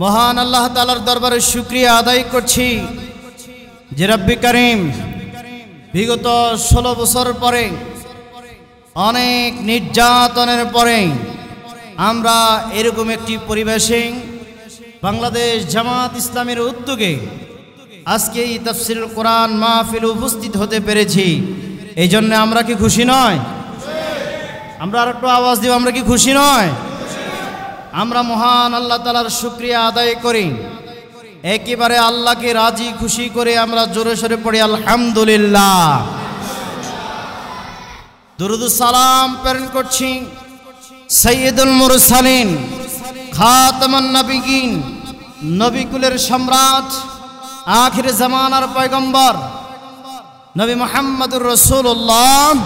মহান আল্লাহ তাআলার দরবারে শুকরিয়া আদায় করছি যে রব্বি করিম বিগত 16 বছর পরে অনেক নির্যাতনের পরে আমরা এরকম একটি পরিবেশে বাংলাদেশ জামাত ইসলামের উদ্যোগে আজকে এই তাফসীরুল কোরআন মাহফিল উপস্থিত হতে পেরেছি। এই জন্য আমরা কি খুশি নয়? আমরা আরেকটু আওয়াজ দিব, আমরা কি খুশি নয়? আমরা মহান আল্লাহ তাআলার শুকরিয়া আদায় করি, একেবারে আল্লাহকে রাজি খুশি করে আমরা জোরে সোরে পড়ি আলহামদুলিল্লাহ। দুরুদ সালাম প্রেরণ করছি সাইয়্যিদুল মুরসালিন খাতামুন নবিয়্যিন, নবিকুলের সম্রাট, আখির জামানার পয়গম্বর নবী মুহাম্মদুর রাসূলুল্লাহ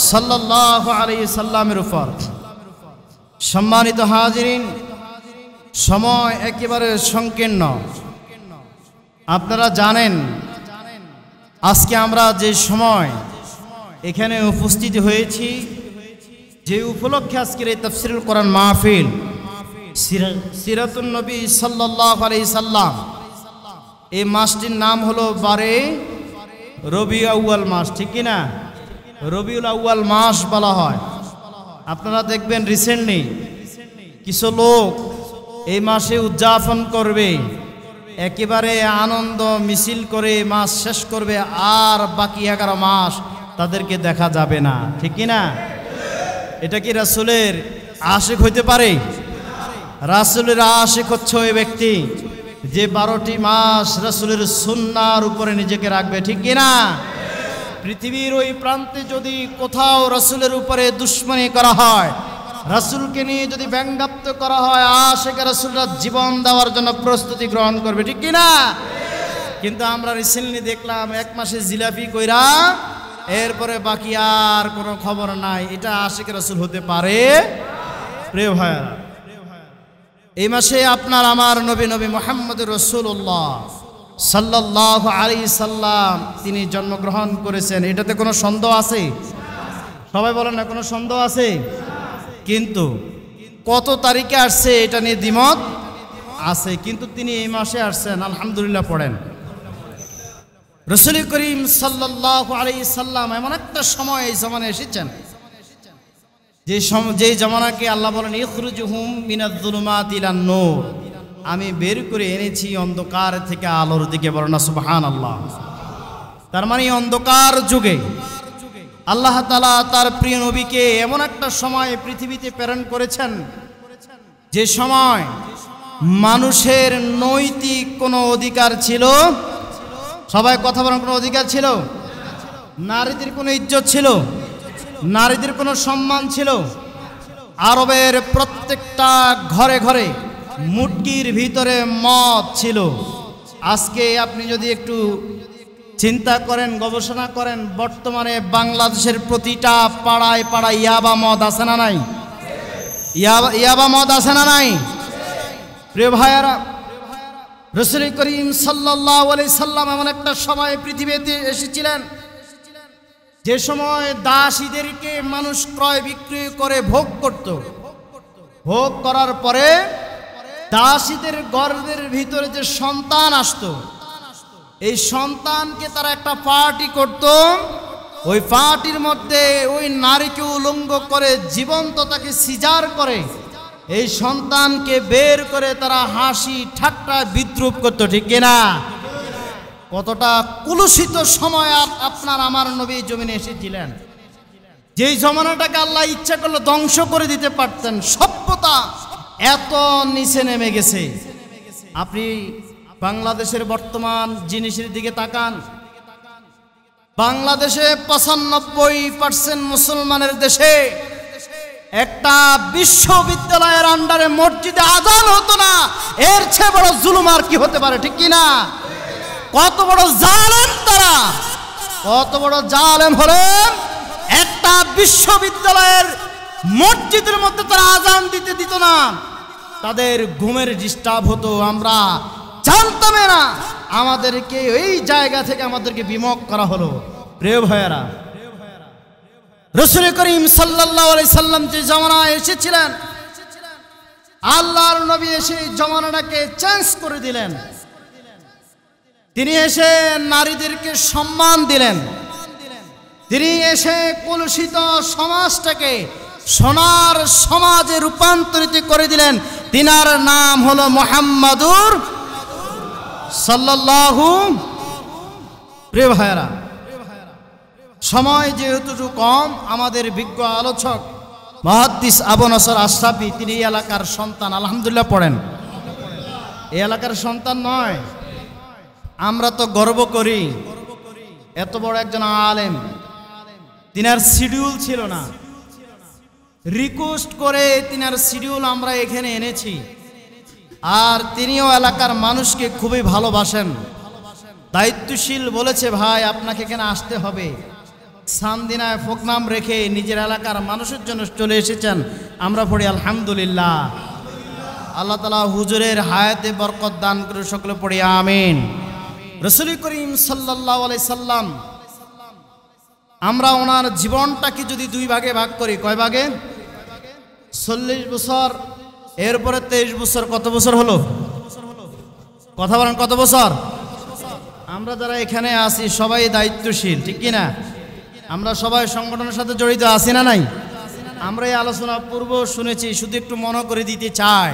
সাল্লাল্লাহু আলাইহি সাল্লামের উপর। সম্মানিত হাজিরিন, সময় একেবারে সংকীর্ণ। আপনারা জানেন আজকে আমরা যে সময় এখানে উপস্থিত হয়েছি, যে উপলক্ষে আজকের এই তাফসীরুল কোরআন মাহফিল, সিরাতুন নবী সাল্লাল্লাহু আলাইহি সাল্লাম, এই মাসটির নাম হলো বারে রবিউল আউয়াল মাস, ঠিক কি না? রবিউল আউয়াল মাস বলা হয়। আপনারা দেখবেন রিসেন্টলি কিছু লোক এই মাসে উদযাপন করবে, একেবারে আনন্দ মিছিল করে মাস শেষ করবে, আর বাকি 11 মাস তাদেরকে দেখা যাবে না, ঠিক কি না? এটা কি রাসূলের আশিক হইতে পারে? রাসূলের আশিক হচ্ছে ওই ব্যক্তি যে 12টি মাস রাসূলের সুন্নাহর উপরে নিজেকে রাখবে, ঠিক কি না? পৃথিবীর ওই প্রান্তে যদি কোথাও রাসূলের উপরে দুশমনি করা হয়, রাসূলকে নিয়ে যদি ব্যঙ্গাত্মক করা হয়, আশিকে রাসূলরা জীবন দেওয়ার জন্য প্রস্তুতি গ্রহণ করবে, ঠিক কি না? কিন্তু আমরা রিসেন্টলি দেখলাম 1 মাসে জিলাপি কইরা এরপরে বাকি আর কোনো খবর নাই। এটা আশিকে রাসূল হতে পারে? প্রিয় ভাইরা, এই মাসে আপনার আমার নবী মুহাম্মদুর রাসূলুল্লাহ সাল্লাল্লাহু আলাইহি সাল্লাম তিনি জন্মগ্রহণ করেছেন। এটাতে কোনো সন্দেহ আছে? সবাই বলেন না, কোনো সন্দেহ আছে? কিন্তু কত তারিখে আসছে এটা নিয়ে দ্বিমত আছে, কিন্তু তিনি এই মাসে আসছেন, আলহামদুলিল্লাহ পড়েন। রাসূল করিম সাল্লাল্লাহু আলাইহি সাল্লাম এমন একটা সময় এই জামানায় এসেছেন যে জামানাকে আল্লাহ বলেন ইখরুজুহুম মিনাজ যুলুমাতি ইলান নূর, আমি বের করে এনেছি অন্ধকার থেকে আলোর দিকে, বলেন সুবহানাল্লাহ। তার মানে অন্ধকার যুগে আল্লাহ তাআলা তার প্রিয় নবীকে এমন একটা সময় পৃথিবীতে প্রেরণ করেছেন যে সময় মানুষের নৈতিক কোনো অধিকার ছিল? সবাই কথা বলেন, কোনো অধিকার ছিল? নারীদের কোনো ইজ্জত ছিল? নারীদের কোনো সম্মান ছিল? আরবের প্রত্যেকটা ঘরে ঘরে মুটকির ভিতরে মদ ছিল। আজকে আপনি যদি একটু চিন্তা করেন, গবেষণা করেন, বর্তমানে বাংলাদেশের প্রতিটা পাড়ায় পাড়ায় ইয়াবা মদ আছে না নাই? ইয়াবা মদ আছে না নাই? প্রিয় ভাইয়ারা, রাসূল করিম সাল্লাল্লাহু আলাইহি সাল্লাম এমন একটা সময় পৃথিবীতে এসেছিলেন যে সময় দাসীদেরকে মানুষ ক্রয় বিক্রয় করে ভোগ করত। ভোগ করার পরে দাসীদের গর্ভের ভিতরে যে সন্তান আসতো, এই সন্তানকে তারা একটা পার্টি করত। ওই পার্টির মধ্যে ওই নারীকে উলঙ্গ করে জীবন্ত তাকে সিজার করে এই সন্তানকে বের করে তারা হাসি ঠাট্টা বিদ্রুপ করত, ঠিক কিনা? কতটা কুলুষিত সময় আপনার আমার নবী জমিনে এসেছিলেন, যেই জমানাটাকে আল্লাহ ইচ্ছা করলে ধ্বংস করে দিতে পারতেন। সভ্যতা এত নিচে নেমে গেছে। আপনি বাংলাদেশের বর্তমান জিনিসের দিকে তাকান। বাংলাদেশে 95% মুসলমানের দেশে একটা বিশ্ববিদ্যালয়ের আন্ডারে মসজিদে আযান হতো না। এর চেয়ে বড় জুলুম আর কি হতে পারে, ঠিক কি না? কত বড় জালেম তারা, কত বড় জালেম হলেন! একটা বিশ্ববিদ্যালয়ের মসজিদের মধ্যে তারা আযান দিতে দিত না, তাদের ঘুমের ডিস্টার্ব হতো। আমরা জানতাম না, আমাদেরকে এই জায়গা থেকে আমাদেরকে বিমুখ করা হলো। প্রিয় ভাইয়েরা, রাসূল করিম সাল্লাল্লাহু আলাইহি সাল্লাম যে জামানায় এসেছিলেন আল্লাহর নবী এসে জমানাটাকে চেঞ্জ করে দিলেন। তিনি এসে নারীদেরকে সম্মান দিলেন। তিনি এসে কলুষিত সমাজটাকে সোনার সমাজে রূপান্তরিত করে দিলেন। তিনার নাম হলো মুহাম্মাদুর সাল্লাল্লাহু। প্রিয় ভাইরা, সময় যেহেতু কম, আমাদের বিজ্ঞ আলোচক মুহাদ্দিস আবু নসর আশরাফি, তিনি এই এলাকার সন্তান। আলহামদুলিল্লাহ পড়েন। এই এলাকার সন্তান নয়, আমরা তো গর্ব করি এত বড় একজন আলেম। তিনার শিডিউল ছিল না, রিকোয়েস্ট করে তিনার শিডিউল আমরা এখানে এনেছি। আর তিনিও এলাকার মানুষকে খুবই ভালোবাসেন, দায়িত্বশীল বলেছে ভাই আপনাকে এখানে আসতে হবে। সামদিনায় প্রোগ্রাম রেখে নিজের এলাকার মানুষের জন্য চলে এসেছেন। আমরা পড়ি আলহামদুলিল্লাহ। আল্লাহ তাআলা হুজুরের হায়াতে বরকত দান করে, সকলে পড়ি আমিন। রাসূল করিম সাল্লাল্লাহু আলাইহি সাল্লাম, আমরা ওনার জীবনটাকে যদি দুই ভাগে ভাগ করি, কয় ভাগে? 40 বছর, এরপরে 23 বছর। কত বছর হলো? কথা বলেন, কত বছর? আমরা যারা এখানে আছি সবাই দায়িত্বশীল, ঠিক কি না? আমরা সবাই সংগঠনের সাথে জড়িত আছি না নাই? আমরা এই আলোচনা পূর্ব শুনেছি, শুধু একটু মনে করে দিতে চাই।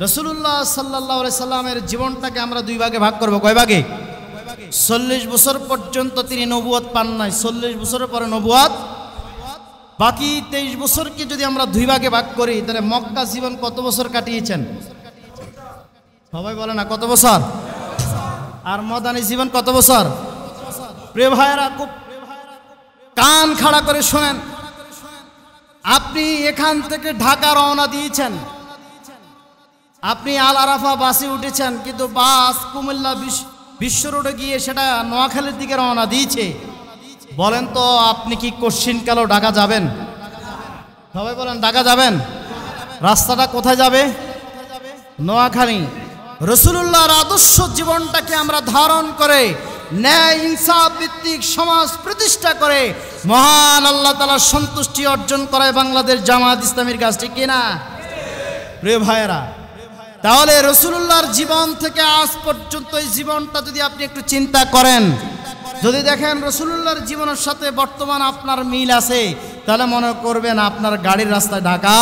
রাসূলুল্লাহ সাল্লাল্লাহু আলাইহি সাল্লামের জীবনটাকে আমরা দুই ভাগে ভাগ করব। কয় ভাগে? 40 বছর পর্যন্ত তিনি নবুয়ত পান নাই, 40 বছরের পরে নবুয়ত। বাকি 23 বছরকে যদি আমরা দুই ভাগে ভাগ করি, তাহলে মক্কা জীবন কত বছর কাটিয়েছেন? সবাই বলে না কত বছর? আর মদানী জীবন কত বছর? প্রিয় ভাইয়েরা, খুব কান খাড়া করে শোনেন। আপনি এখান থেকে ঢাকা রওনা দিয়েছেন, আপনি আল আরাফা বাসে উঠেছেন, কিন্তু বাস কুমিল্লা বিশ্ব রোডে গিয়ে সেটা নোয়াখালীর দিকে রওনা দিয়েছে। বলেন তো আপনি কি কোশ্চিনকালেও ঢাকা যাবেন? সবাই বলেন ঢাকা যাবেন? রাস্তাটা কোথায় যাবে? নোয়াখালী। রাসূলুল্লাহর আদর্শ জীবনটাকে আমরা ধারণ করে ন্যায় ইনসাফ ভিত্তিক সমাজ প্রতিষ্ঠা করে মহান আল্লাহ তাআলার সন্তুষ্টি অর্জন করায় বাংলাদেশ জামাত ইসলামীর কাজ, ঠিক কিনা? প্রিয় ভাইয়েরা, তাহলে রাসূলুল্লাহর জীবন থেকে আজ পর্যন্ত এই জীবনটা যদি আপনি একটু চিন্তা করেন, যদি দেখেন রাসূলুল্লাহর জীবনের সাথে বর্তমান আপনার মিল আছে, তাহলে মনে করবেন আপনার গাড়ির রাস্তায় ঢাকা।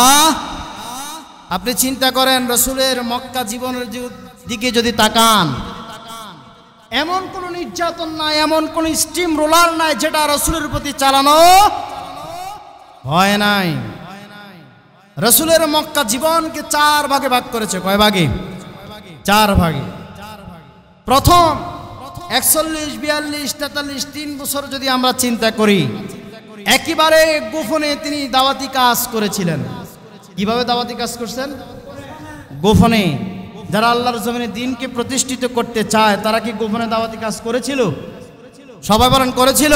আপনি চিন্তা করেন রাসূলের মক্কা জীবনের দিকে যদি তাকান, এমন কোন নির্যাতন নাই, এমন কোন স্টিম রোলার নাই যেটা রাসূলের প্রতি চালানো হয় নাই। রাসূলের মক্কা জীবনকে 4 ভাগে ভাগ করেছে। কয় ভাগে? 4 ভাগে। প্রথম 41, 42, 43, 3 বছর যদি আমরা চিন্তা করি, একেবারে গোপনে তিনি দাওয়াতি কাজ করেছিলেন। কিভাবে দাওয়াতি কাজ করছেন? গোপনে। যারা আল্লাহর জমিনে দ্বীনকে প্রতিষ্ঠিত করতে চায়, তারা কি গোপনে দাওয়াতি কাজ করেছিল? সবাই বলেন করেছিল।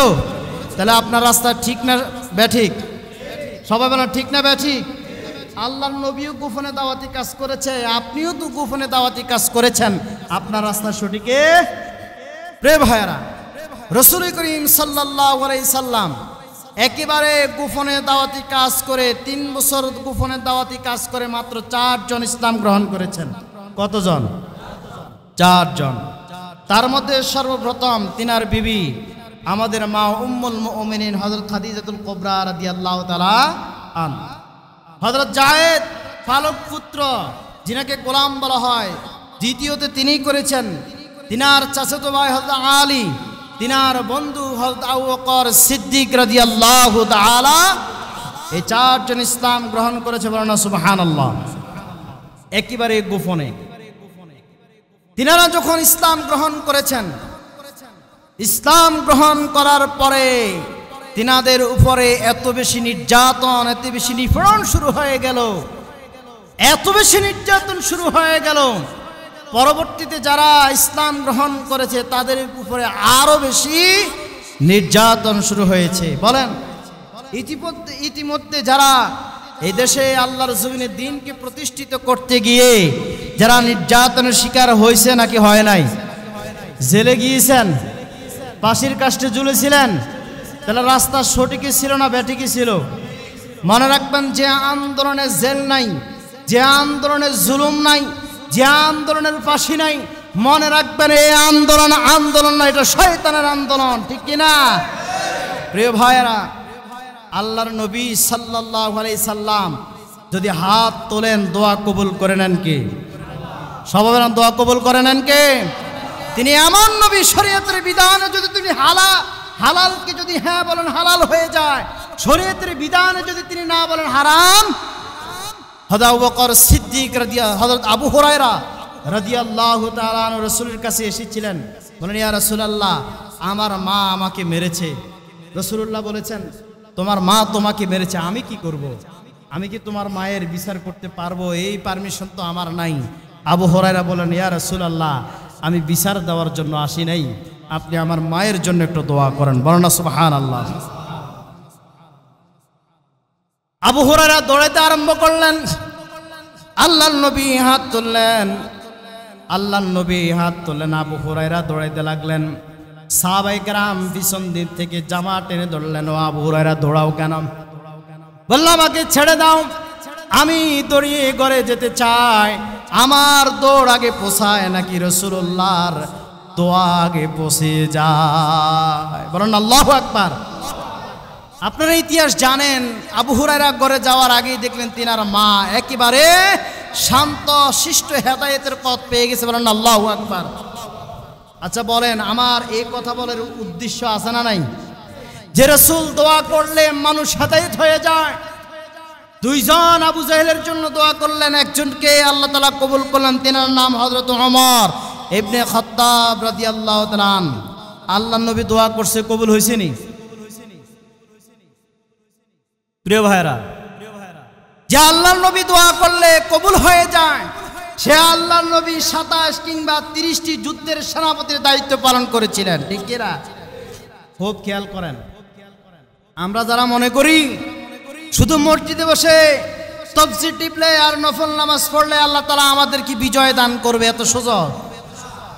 তাহলে আপনার রাস্তা ঠিক না ব্যাঠিক? সবাই বলেন ঠিক না ব্যাঠিক? আল্লাহর নবীও গোপনে দাওয়াতি কাজ করেছে, আপনিও তো গোপনে দাওয়াতি কাজ করেছেন। আপনার রাস্তা সঠিকে? প্রিয় ভাইয়েরা, রাসূল করিম সাল্লাল্লাহু আলাইহি সাল্লাম একেবারে গোপনে দাওয়াতি কাজ করে 3 বছর গোপনে দাওয়াতি কাজ করে মাত্র 4 জন ইসলাম গ্রহণ করেছেন। কতজন? 4 জন। তার মধ্যে সর্বপ্রথম তিনার বিবি আমাদের মা উম্মুল মুমিনিন হযরত খাদিজাতুল কুবরা রাদিয়াল্লাহু তাআলা আনহা। হযরত যায়েদ ফালক পুত্র, যিনাকে গোলাম বলা হয়, দ্বিতীয়তে তিনিই করেছেন। তিনার চাচাতো ভাই হযরত আলী, তিনার বন্ধু হযরত আবু বকর সিদ্দিক রাদিয়াল্লাহু তাআলা, এই 4 জন ইসলাম গ্রহণ করেছে। বলেন না সুবহানাল্লাহ। একেবারে গোপনে তিনারা যখন ইসলাম গ্রহণ করেছেন, ইসলাম গ্রহণ করার পরে তিনাদের উপরে এত বেশি নির্যাতন, এত বেশি নিপীড়ন শুরু হয়ে গেল, এত বেশি নির্যাতন শুরু হয়ে গেল, পরবর্তীতে যারা ইসলাম গ্রহণ করেছে তাদের উপরে আরো বেশি নির্যাতন শুরু হয়েছে। বলেন, ইতিমধ্যে যারা এই দেশে আল্লাহর জমিনে দ্বীনকে প্রতিষ্ঠিত করতে গিয়ে যারা নির্যাতনের শিকার হয়েছে নাকি হয় নাই? জেলে গিয়েছেন, ফাঁসির কাস্টে ঝুলেছিলেন, তাহলে রাস্তা সঠিকই ছিল না ব্যাঠিকই ছিল? মনে রাখবেন, যে আন্দোলনে জেল নাই যে আন্দোলনের জুলুম নাই, যে আন্দোলনের ফাঁসি নাই, মনে রাখবেন এই আন্দোলন না, এটা শয়তানের আন্দোলন, ঠিক কিনা? প্রিয় ভাইয়েরা, আল্লাহর নবী সাল্লাল্লাহু আলাইহি সাল্লাম যদি হাত তোলেন দোয়া কবুল করে নেন কে? সবাই দোয়া কবুল করে নেন কে? তিনি এমন নবী, শরীয়তের বিধানে যদি তিনি হালালকে যদি হ্যাঁ বলেন হালাল হয়ে যায়, শরীয়তের বিধানে যদি তিনি না বলেন হারাম। হযরত আবু বকর সিদ্দিক হযরত আবু হুরায়রা রাদিয়াল্লাহু তাআলা আনহু রাসূলের কাছে এসেছিলেন, বলেন ইয়া রাসূলুল্লাহ, আমার মা আমাকে মেরেছে। রাসূলুল্লাহ বলেছেন, তোমার মা তোমাকে মেরেছে, আমি কি করব? আমি কি তোমার মায়ের বিচার করতে পারবো? এই পারমিশন তো আমার নাই। আবু হুরায়রা বলেন, ইয়া রাসূলুল্লাহ, আমি বিচার দেওয়ার জন্য আসি নাই, আপনি আমার মায়ের জন্য একটু দোয়া করেন, বলেন না সুবহানাল্লাহ। আবু হুরায়রা দৌড়াতে আরম্ভ করলেন, আল্লাহর নবী হাত তুললেন, আবু হুরায়রা দৌড়াইতে লাগলেন। সাহাবায়ে কেরাম পিছন দিক থেকে জামা টেনে ধরলেন, ও আবু হুরায়রা দৌড়াও কেন? বলল, আমাকে ছেড়ে দাও, আমি দৌড়িয়ে ঘরে যেতে চাই। আমার দৌড় আগে পোষায় নাকি রাসূলুল্লাহর দোয়া আগে পৌঁছে যায়? বলেন আল্লাহু আকবার। আপনারা ইতিহাস জানেন, আবু হুরায়রা ঘরে যাওয়ার আগেই দেখলেন তিনার মা একেবারে শান্ত শিষ্ট হেদায়েতের পথ পেয়ে গেছে, বলেন আল্লাহু আকবার। আচ্ছা বলেন, আমার এই কথা বলার উদ্দেশ্য আছে না নাই? যে রাসূল দোয়া করলে মানুষ হেদায়েত হয়ে যায়। দুইজন আবু জাহেলের জন্য দোয়া করলেন, একজনকে আল্লাহ তাআলা কবুল করলেন, তিনার নাম হযরত ওমর ইবনে খাত্তাব রাদিয়াল্লাহু তাআলা। আল্লাহর নবী দোয়া করছে, কবুল হয়েছে নি? প্রিয় ভাইরা, যে আল্লাহর নবী দোয়া করলে কবুল হয়ে যায়, সে আল্লাহর নবী 27 কিংবা 30টি যুদ্ধের সেনাপতির দায়িত্ব পালন করেছিলেন, ঠিক কিনা? খুব খেয়াল করেন, আমরা যারা মনে করি শুধু মসজিদে বসে তাফসীর টিপলে আর নফল নামাজ পড়লে আল্লাহ তাআলা আমাদের কি বিজয় দান করবে, এত সহজ,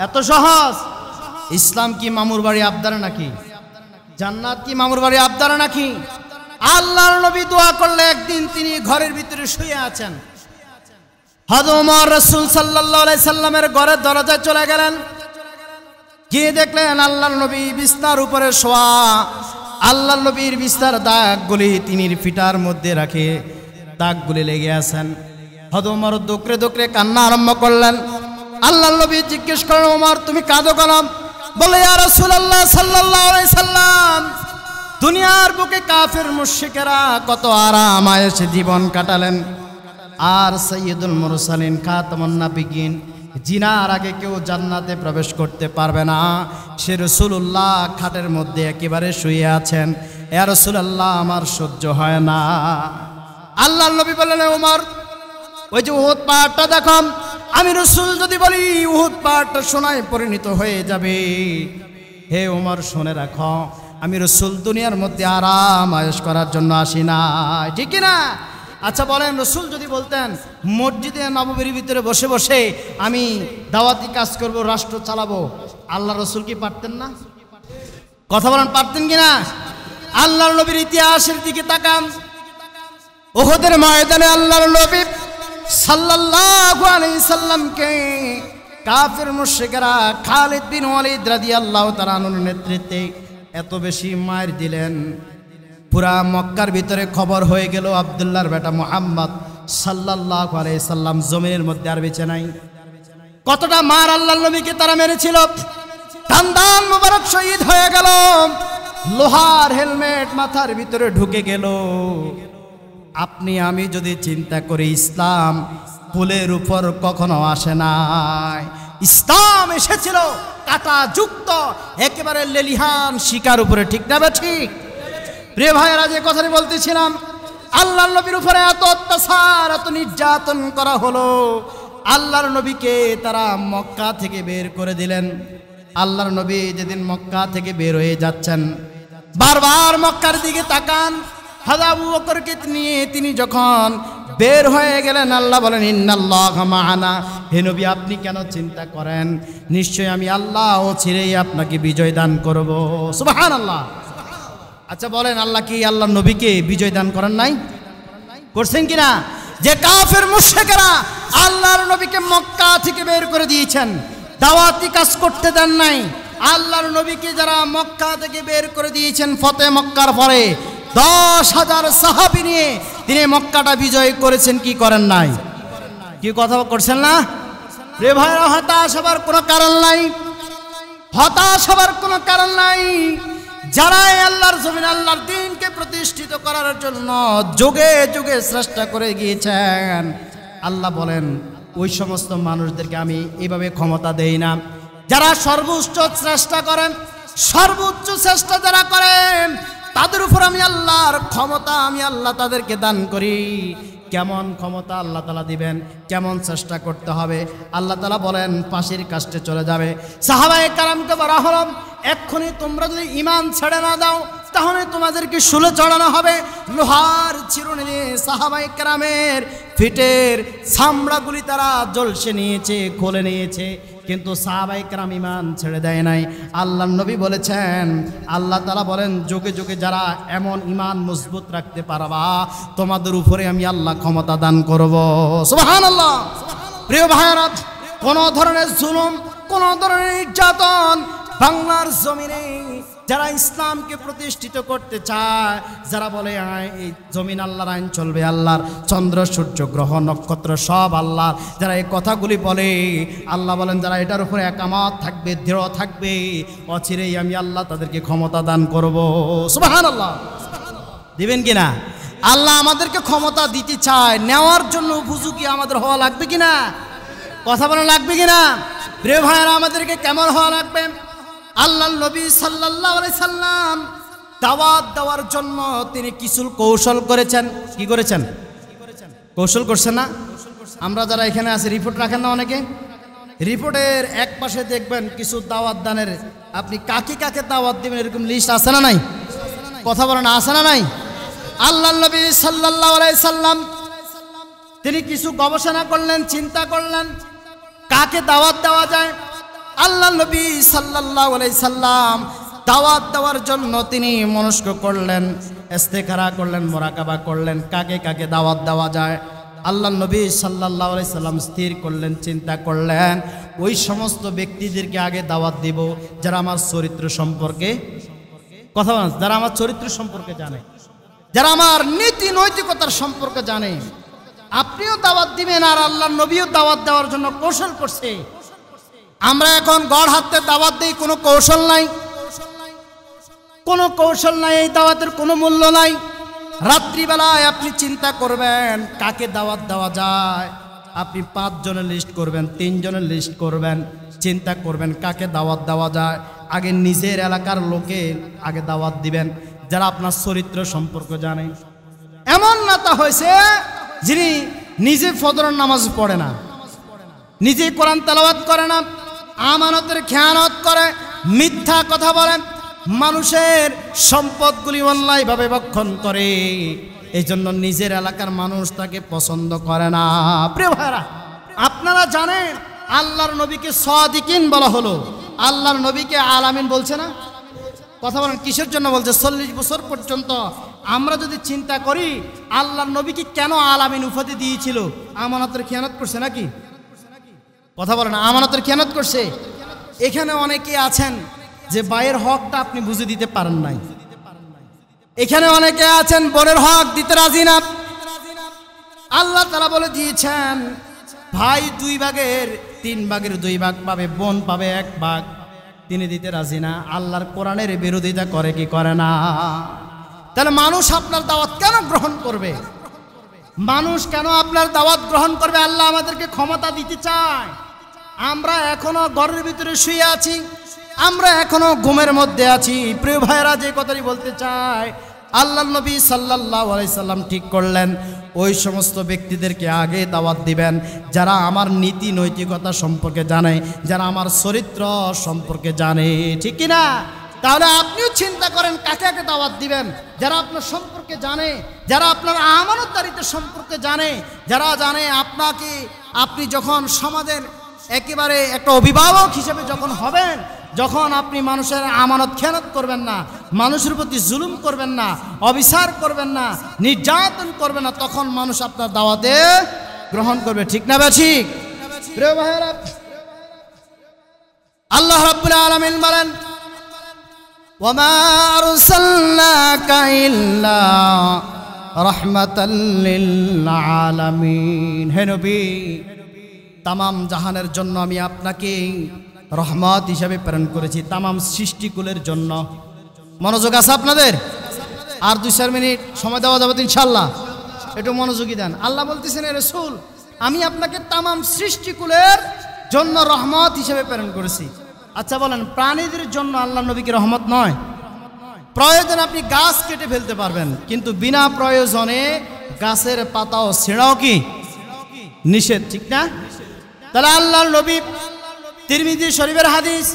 এত সহজ? ইসলাম কি মামুর বাড়ি আবদারে নাকি? জান্নাত কি মামুর বাড়ি আবদারে নাকি? আল্লাহর নবী দোয়া করলে একদিন তিনি ঘরের ভিতরে শুয়ে আছেন, হযরত ওমর রাসূল সাল্লাল্লাহু আলাইহি সাল্লামের ঘরের দরজায় চলে গেলেন, গিয়ে দেখলেন আল্লাহর নবী বিছানার উপরে শোয়া। আল্লাহর নবীর বিছানার দাগগুলি তিনির ফিটার মধ্যে রাখে দাগগুলি লেগে আছেন। হযরত ওমর দোকরে দোকরে কান্না আরম্ভ করলেন। আল্লাহর নবী জিজ্ঞেস করলেন, ওমর তুমি কাঁদো কেন? বলে, ইয়া রাসূলুল্লাহ সাল্লাল্লাহু আলাইহি সাল্লাম, দুনিয়ার বুকে কাফের মুশরিকেরা কত আরাম আয়েশে জীবন কাটালেন, আর সাইয়্যিদুল মুরসালিন খাতামুন নাবিয়্যিন জিনার আগে কেউ জান্নাতে প্রবেশ করতে পারবে না, সে রাসূলুল্লাহ খাটের মধ্যে একেবারে শুয়ে আছেন। ইয়া রাসূলুল্লাহ, আমার সহ্য হয় না। আল্লাহর নবী বললেন, ওমর ওই যে উহুদ পাহাড়টা দেখো, আমি রাসূল যদি বলি উহুদ পাহাড়টা সোনায় পরিণত হয়ে যাবে। হে ওমর, শুনে রাখো, আমি রাসূল দুনিয়ার মধ্যে আরাম আয়েশ করার জন্য আসি না, ঠিক না? আচ্ছা বলেন, রাসূল যদি বলতেন মসজিদে নববীর ভিতরে বসে বসে আমি দাওয়াতি কাজ করব, রাষ্ট্র চালাবো, আল্লাহ রাসূল কি পারতেন না? কথা বলেন, পারতেন কিনা? আল্লাহর নবীর ইতিহাসের দিকে তাকান। উহুদের ময়দানে আল্লাহর নবী সাল্লাল্লাহু আলাইহি সাল্লামকে কাফের মুশরিকরা খালিদ বিন ওয়ালিদ রাদিয়াল্লাহু তাআলা আনহুর নেতৃত্বে এত বেশি মার দিলেন, পুরা মক্কার ভিতরে খবর হয়ে গেল আব্দুল্লাহর বেটা মুহাম্মদ সাল্লাল্লাহু আলাইহি সাল্লাম জমিনের মধ্যে আর বেঁচে নাই। কতটা মার আল্লাহর নবীকে তারা মেরেছিল, দান মুবারক শহীদ হয়ে গেল, লোহার হেলমেট মাথার ভিতরে ঢুকে গেল। আপনি আমি যদি চিন্তা করি, ইসলাম ফুলের উপর কখনো আসে নাই, ইসলাম এসেছিল কাটা যুক্ত একেবারে লেলিহান শিকার উপরে, ঠিক না? ঠিক। প্রিয় ভাইয়েরা, যে কথাটি বলতেছিলাম, আল্লাহর নবীর উপরে এত অত্যাচার, এত নির্যাতন করা হলো, আল্লাহর নবীকে তারা মক্কা থেকে বের করে দিলেন। আল্লাহর নবী যেদিন মক্কা থেকে বের হয়ে যাচ্ছেন, বারবার মক্কার দিকে তাকান। হযরত আবু বকরকে নিয়ে তিনি যখন বের হয়ে গেলেন, আল্লাহ বলেন, ইন্নাল্লাহা মা'ানা, হে নবী আপনি কেন চিন্তা করেন, নিশ্চয়ই আমি আল্লাহ ও চিরেই আপনাকে বিজয় দান করব, সুবহানাল্লাহ। আচ্ছা বলেন, আল্লাহ কি আল্লাহর নবীকে বিজয় দান করেন নাই? করছেন কিনা? যে কাফের মুশরিকেরা আল্লাহর নবীকে মক্কা থেকে বের করে দিয়েছেন, দাওয়াতি কাজ করতে দেন নাই। আল্লাহর নবীকে যারা মক্কা থেকে বের করে দিয়েছেন ফতে মক্কার পরে 10,000 সাহাবী নিয়ে তিনি মক্কাটা বিজয় করেছেন, কি করেন নাই? কি কথা করছেন না রে ভাইরা? হতাশ হবার কোনো কারণ নাই, হতাশ হবার কোনো কারণ নাই। যারাই আল্লাহর জমিন আল্লাহর দ্বীনকে প্রতিষ্ঠিত করার জন্য যুগে যুগে চেষ্টা করে গিয়েছেন, আল্লাহ বলেন ওই সমস্ত মানুষদেরকে আমি এইভাবে ক্ষমতা দেই না। যারা সর্বোচ্চ চেষ্টা করেন, সর্বোচ্চ চেষ্টা যারা করেন তাদের উপর আমি আল্লাহর ক্ষমতা আমি আল্লাহ তাদেরকে দান করি। কেমন ক্ষমতা আল্লাহ তাআলা দিবেন, কেমন চেষ্টা করতে হবে আল্লাহ তাআলা বলেন ফাঁসির কাস্টে চলে যাবে। সাহাবায়ে কেরামকে বলা হলো এক্ষুনি তোমরা যদি ঈমান ছেড়ে না দাও তাহলে তোমাদেরকে শুলে চড়ানো হবে। লোহার চিরুনি নিয়ে সাহাবায়ে কেরামের ফিটের চামড়াগুলি তারা জলসে নিয়েছে, খুলে নিয়েছে, কিন্তু সাহাবায়ে কেরাম ঈমান ছেড়ে দেয় নাই। আল্লাহর নবী বলেছেন, আল্লাহ তাআলা বলেন যুগে যুগে যারা এমন ঈমান মজবুত রাখতে পারবা তোমাদের উপরে আমি আল্লাহ ক্ষমতা দান করব। সুবহানাল্লাহ। প্রিয় ভাইরা, কোন ধরনের জুলুম, কোন ধরনের নির্যাতন বাংলার জমিনে যারা ইসলামকে প্রতিষ্ঠিত করতে চায়, যারা বলে এই জমিন আল্লাহর আইন চলবে, আল্লাহর চন্দ্র সূর্য গ্রহ নক্ষত্র সব আল্লাহ, যারা এই কথাগুলি বলে আল্লাহ বলেন যারা এটার উপরে একামত থাকবে, দৃঢ় থাকবে, অচিরেই আমি আল্লাহ তাদেরকে ক্ষমতা দান করব। সুবহানাল্লাহ। দিবেন কিনা? আল্লাহ আমাদেরকে ক্ষমতা দিতে চায়, নেওয়ার জন্য উপযোগী আমাদের হওয়া লাগবে কিনা? কথা বলা লাগবে কিনা? প্রিয় ভাইয়েরা, আমাদেরকে কেমন হওয়া লাগবে? আল্লাহ নবী সাল্লাল্লাহু আলাইহি সাল্লাম দাওয়াত দেওয়ার জন্য তিনি কিছু কৌশল করেছেন। কি করেছেন? কৌশল করছেন না? আমরা যারা এখানে আছি রিপোর্ট রাখেন না অনেকে, রিপোর্টের এক পাশে দেখবেন কিছু দাওয়াত দানের, আপনি কাকে কাকে দাওয়াত দিবেন এরকম লিস্ট আছে না নাই? কথা বলেন, আছে না নাই? আল্লাহ নবী সাল্লাল্লাহু আলাইহি সাল্লাম তিনি কিছু গবেষণা করলেন, চিন্তা করলেন কাকে দাওয়াত দেওয়া যায়। আল্লাহ নবী সাল্লাল্লাহু আলাইহি সাল্লাম দাওয়াত দেওয়ার জন্য তিনি মনস্ক করলেন, ইস্তেখারা করলেন, মুরাকাবা করলেন কাকে কাকে দাওয়াত দেওয়া যায়। আল্লাহ নবী সাল্লাল্লাহু আলাইহি সাল্লাম স্থির করলেন, চিন্তা করলেন ওই সমস্ত ব্যক্তিদেরকে আগে দাওয়াত দিব যারা আমার চরিত্র সম্পর্কে কথা বলেন, যারা আমার চরিত্র সম্পর্কে জানে, যারা আমার নীতি নৈতিকতার সম্পর্কে জানে। আপনিও দাওয়াত দিবেন আর আল্লাহ নবীও দাওয়াত দেওয়ার জন্য কৌশল করছে। আমরা এখন গড় হাতে দাওয়াত দেই, কোনো কৌশল নাই, কোনো কৌশল নাই, এই দাওয়াতের কোনো মূল্য নাই। রাত্রিবেলায় আপনি চিন্তা করবেন কাকে দাওয়াত দেওয়া যায়, আপনি 5 জনের লিস্ট করবেন, 3 জনের লিস্ট করবেন, চিন্তা করবেন কাকে দাওয়াত দেওয়া যায়। আগে নিজের এলাকার লোকে আগে দাওয়াত দিবেন যারা আপনার চরিত্র সম্পর্কে জানে। এমন নেতা হয়েছে যিনি নিজে ফজরের নামাজ পড়ে না, নিজে কোরআন তেলাওয়াত করে না, আমানতের খেয়ানত করে, মিথ্যা কথা বলে, মানুষের সম্পদগুলি অন্যায়ভাবে ভক্ষণ করে, এই জন্য নিজের এলাকার মানুষ তাকে পছন্দ করে না। প্রিয় ভাইরা, আপনারা জানেন আল্লাহর নবীকে সাদিকিন বলা হলো, আল্লাহর নবীকে আলামিন বলছে না? কথা বলেন, কিসের জন্য বলছে? 40 বছর পর্যন্ত আমরা যদি চিন্তা করি আল্লাহর নবীকে কেন আলামিন উপাধি দিয়েছিল? আমানতের খেয়ানত করছে নাকি? কথা বলেন, আমানতের খেয়ানত করছে। এখানে অনেকে আছেন যে ভাইয়ের হকটা আপনি বুঝে দিতে পারেন নাই, এখানে অনেকে আছেন বোনের হক দিতে রাজি না। আল্লাহ তাআলা বলে দিয়েছেন ভাই 2 ভাগের 3 ভাগের 2 ভাগ পাবে, বোন পাবে 1 ভাগ, তিনি দিতে রাজি না। আল্লাহর কোরআনের বিরোধিতা করে কি করে না? তাহলে মানুষ আপনার দাওয়াত কেন গ্রহণ করবে? মানুষ কেন আপনার দাওয়াত গ্রহণ করবে? আল্লাহ আমাদেরকে ক্ষমতা দিতে চায়। আমরা এখনো ঘরের ভিতরে শুয়ে আছি, আমরা এখনো ঘুমের মধ্যে আছি। প্রিয় ভাইরা, যে কথাটি বলতে চায়, আল্লাহ নবী সাল্লাল্লাহু আলাইহি সাল্লাম ঠিক করলেন ওই সমস্ত ব্যক্তিদেরকে আগে দাওয়াত দিবেন যারা আমার নীতি নৈতিকতা সম্পর্কে জানে, যারা আমার চরিত্র সম্পর্কে জানে, ঠিক কিনা? তাহলে আপনিও চিন্তা করেন কাকে কাকে দাওয়াত দিবেন, যারা আপনার সম্পর্কে জানে, যারা আপনার আমানতদারিত্ব সম্পর্কে জানে, যারা জানে আপনাকে, আপনি যখন সমাজের একেবারে একটা অভিভাবক হিসেবে যখন হবেন, যখন আপনি মানুষের আমানত খেয়ানত করবেন না, মানুষের প্রতি জুলুম করবেন না, অবিচার করবেন না, নির্যাতন করবেন না, তখন মানুষ আপনার দাওয়াতে গ্রহণ করবে। ঠিক না বা ঠিক? প্রিয় ভাইরা, আল্লাহ রাব্বুল আলামিন বলেন, ওয়ামা আরসালনাকা ইল্লা রাহমাতাল লিল আলামিন। হে নবী, তামাম জাহানের জন্য আমি আপনাকে রহমত হিসাবে প্রেরণ করেছি, তামাম সৃষ্টিকুলের জন্য। মনোযোগ আছে আপনাদের? আর 2-4 মিনিট সময় দেওয়া যাবে তো ইনশাআল্লাহ, একটু মনোযোগী দেন। আল্লাহ বলতেছেন, এ রাসূল, আমি আপনাকে তামাম সৃষ্টিকুলের জন্য রহমত হিসেবে প্রেরণ করেছি। আচ্ছা বলেন, প্রাণীদের জন্য আল্লাহ নবীকে রহমত নয়? প্রয়োজনে আপনি গাছ কেটে ফেলতে পারবেন, কিন্তু বিনা প্রয়োজনে গাছের পাতাও ছেঁড়াও কি নিষেধ, ঠিক না? তাহলে আল্লাহর নবী, তিরমিজি শরীফের হাদিস,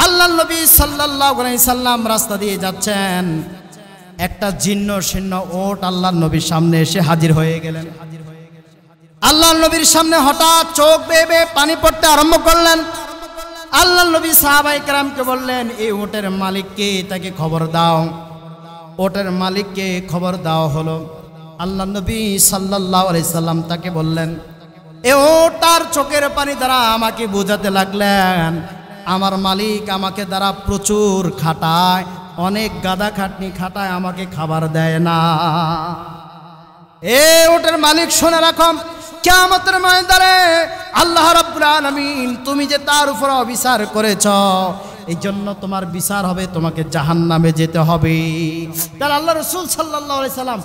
আল্লাহর নবী সাল্লাল্লাহু আলাইহি সাল্লাম রাস্তা দিয়ে যাচ্ছেন, একটা জীর্ণ শীর্ণ ওট আল্লাহর নবীর সামনে এসে হাজির হয়ে গেলেন। আল্লাহর নবীর সামনে হঠাৎ চোখ বেয়ে বেয়ে পানি পড়তে আরম্ভ করলেন। আল্লাহর নবী সাহাবায়ে কেরামকে বললেন, এই ওটের মালিককে, তাকে খবর দাও। ওটের মালিককে খবর দেওয়া হলো। আল্লাহর নবী সাল্লাল্লাহু আলাইহি সাল্লাম তাকে বললেন, এ ওটার চোখের পানি দ্বারা আমাকে বোঝাতে লাগলেন, আমার মালিক আমাকে দ্বারা প্রচুর খাটায়, অনেক গাদা খাটনি খাটায়, আমাকে খাবার দেয় না। এ ওটের মালিক শুনে রাখো, কিয়ামতের ময়দানে আল্লাহ রাব্বুল আলামিন তুমি যে তার উপর অবিচার করেছ, এই জন্য তোমার বিচার হবে, তোমাকে জাহান্নামে যেতে হবে। তাহলে আল্লাহ রাসূল সাল্লাল্লাহু আলাইহি সাল্লাম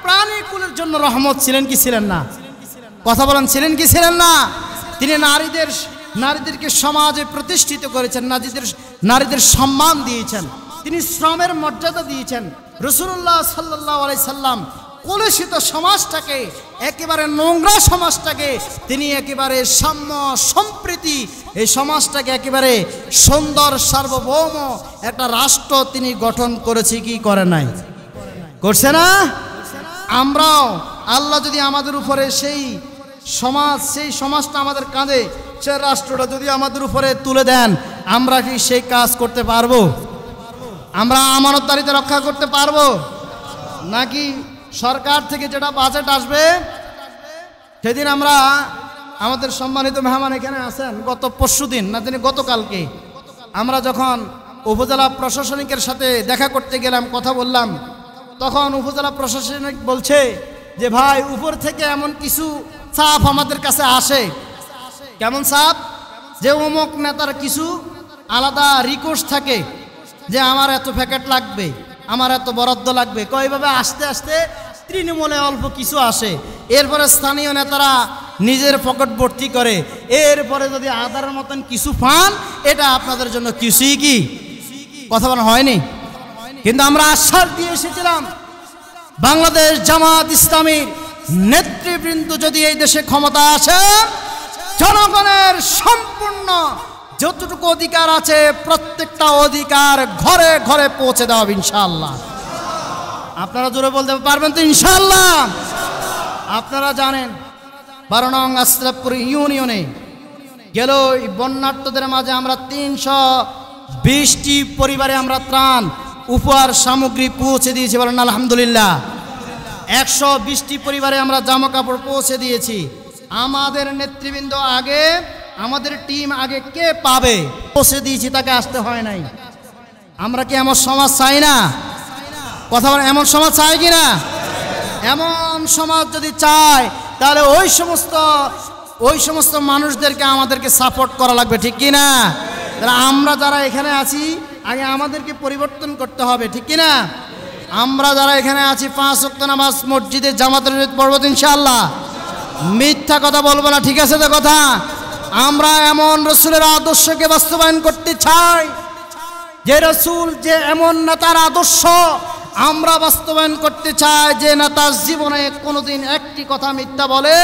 প্রাণীকুলের জন্য রহমত ছিলেন কি ছিলেন না? কথা বলেন, ছিলেন কি ছিলেন না? তিনি নারীদেরকে সমাজে প্রতিষ্ঠিত করেছেন, নারীদের সম্মান দিয়েছেন, তিনি শ্রমের মর্যাদা দিয়েছেন। রাসূলুল্লাহ সাল্লাল্লাহু আলাইহি সাল্লাম কলুষিত সমাজটাকে, একেবারে নোংরা সমাজটাকে তিনি একেবারে সাম্য সম্প্রীতি, এই সমাজটাকে একেবারে সুন্দর সার্বভৌম একটা রাষ্ট্র তিনি গঠন করেছে কি করে নাই? করছে না? আমরাও আল্লাহ যদি আমাদের উপরে সেই সমাজটা আমাদের কাঁধে, সেই রাষ্ট্রটা যদি আমাদের উপরে তুলে দেন, আমরা কি সেই কাজ করতে পারবো? আমরা আমানতদারিতা রক্ষা করতে পারবো? নাকি সরকার থেকে যেটা বাজেট আসবে, সেদিন আমরা, আমাদের সম্মানিত মেহমান এখানে আছেন, গত পরশুদিন না তিনি গতকালকে আমরা যখন উপজেলা প্রশাসনিকের সাথে দেখা করতে গেলাম, কথা বললাম, তখন উপজেলা প্রশাসনিক বলছে যে ভাই, উপর থেকে এমন কিছু চাপ আমাদের কাছে আসে। কেমন চাপ? যে অমুক নেতার কিছু আলাদা রিকোয়েস্ট থাকে যে আমার এত প্যাকেট লাগবে, আমার এত বরাদ্দ লাগবে। কয়ভাবে আস্তে আস্তে তৃণমূলে অল্প কিছু আসে, এরপরে স্থানীয় নেতারা নিজের পকেট ভর্তি করে, এরপরে যদি আদারের মতন কিছু পান, এটা আপনাদের জন্য কিছুই কি কথা বলা হয়নি। কিন্তু আমরা আশ্বাস দিয়ে এসেছিলাম, বাংলাদেশ জামাত ইসলামীর নেতৃবৃন্দ যদি এই দেশে ক্ষমতা আসে, জনগণের সম্পূর্ণ যতটুকু অধিকার আছে প্রত্যেকটা অধিকার ঘরে ঘরে পৌঁছে দেওয়া হবে ইনশাআল্লাহ। আপনারা জোরে বলতে পারবেন তো ইনশাআল্লাহ? আপনারা জানেন 12 নং আশরাফপুর ইউনিয়নে গেল এই বন্যার্তদের মাঝে আমরা 320টি পরিবারে আমরা ত্রাণ উপহার সামগ্রী পৌঁছে দিয়েছি, বলেন আলহামদুলিল্লাহ। 120টি পরিবারে আমরা জামা কাপড় পৌঁছে দিয়েছি। আমাদের নেতৃবৃন্দ আগে, আমাদের টিম আগে কে পাবে পৌঁছে দিয়েছি, তাকে আসতে হয় নাই। আমরা কি এমন সমাজ চাই না? কথা বলেন, এমন সমাজ চাই কি না? এমন সমাজ যদি চাই, তাহলে ওই সমস্ত মানুষদেরকে আমাদেরকে সাপোর্ট করা লাগবে, ঠিক কি না? তাহলে আমরা যারা এখানে আছি, আগে আমাদেরকে পরিবর্তন করতে হবে, ঠিক কি না? আমরা যারা এখানে আছি 5 ওয়াক্ত নামাজ মসজিদে জামাতের পড়ব ইনশাআল্লাহ, মিথ্যা কথা বলবো না, ঠিক আছে তো কথা? আমরা এমন রসুলের আদর্শকে বাস্তবায়ন করতে চাই, যে রসুল, যে এমন নেতার আদর্শ আমরা বাস্তবায়ন করতে চাই, যে নেতার জীবনে কোনোদিন একটি কথা মিথ্যা বলে।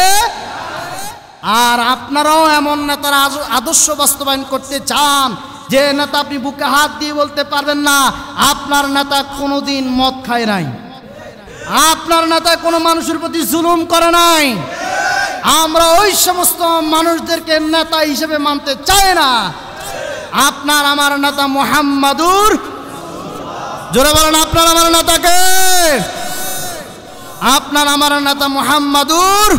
আর আপনারাও এমন নেতার আদর্শ বাস্তবায়ন করতে চান, যে নেতা আপনি বুকে হাত দিয়ে বলতে পারবেন না আপনার নেতা কোনোদিন মদ খায় নাই, আপনার নেতা কোনো মানুষের প্রতি জুলুম করে নাই, আমরা ওই সমস্ত মানুষদেরকে নেতা হিসেবে মানতে চাই না। আপনার আমার নেতা মুহাম্মাদুর, জোরে বলেন আপনার আমার নেতাকে। আপনার আমার নেতা মুহাম্মাদুর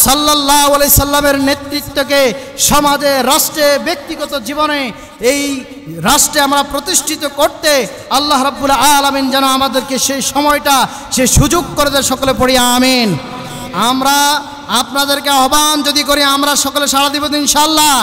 সাল্লাল্লাহু আলাইহি সাল্লামের নেতৃত্বকে সমাজে, রাষ্ট্রে, ব্যক্তিগত জীবনে এই রাষ্ট্রে আমরা প্রতিষ্ঠিত করতে আল্লাহ রাব্বুল আলামিন যেন আমাদেরকে সেই সময়টা, সেই সুযোগ করে দেয়। সকলে পড়ি আমিন। আমরা আপনাদেরকে আহ্বান যদি করি, আমরা সকলে সাড়া দিব ইনশাআল্লাহ।